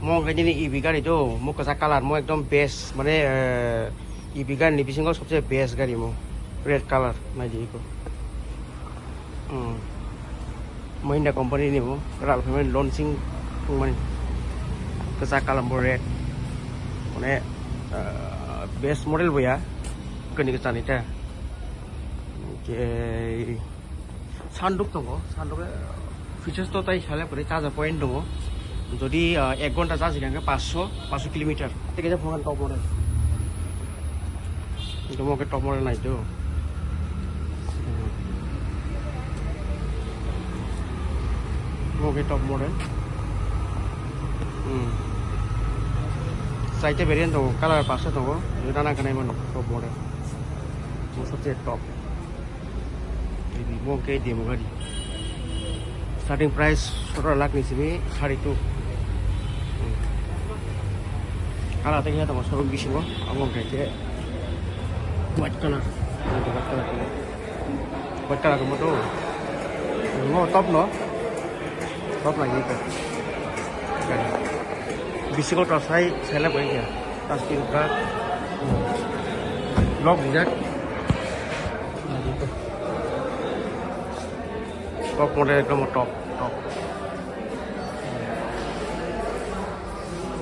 Mau cái ini EV গাড়ি তো মোক কেঁচা কালাৰ মই একদম বেস্ট মানে EV গাড়ি নিবিসিংৰ সবচেয়ে বেস্ট গাড়ি মোক রেড কালার নাই দিকো Mahindra company ni mo karal payment launching man kesak kalam red mane best model boya keni kesan ita ke sanduk tongo sanduk features to tai sale pore charge point dongo jodi 1 ঘন্টা charge dikange 500 kilometer ঠিক আছে phone top model itu mo ke top model nai to top model side variant दो colour पास दो दाना कनाय मन top model वो सबसे top Vivo के demo गाड़ी स्टार्टिंग प्राइस 17 लाख निसिमी 32 कलर तक है तो सब बिसिबो आमो के व्हाइट कलर को मतो वो टॉप नो top lagi ke bisikol kasai saya boleh ya tas pintar lock jack top model itu top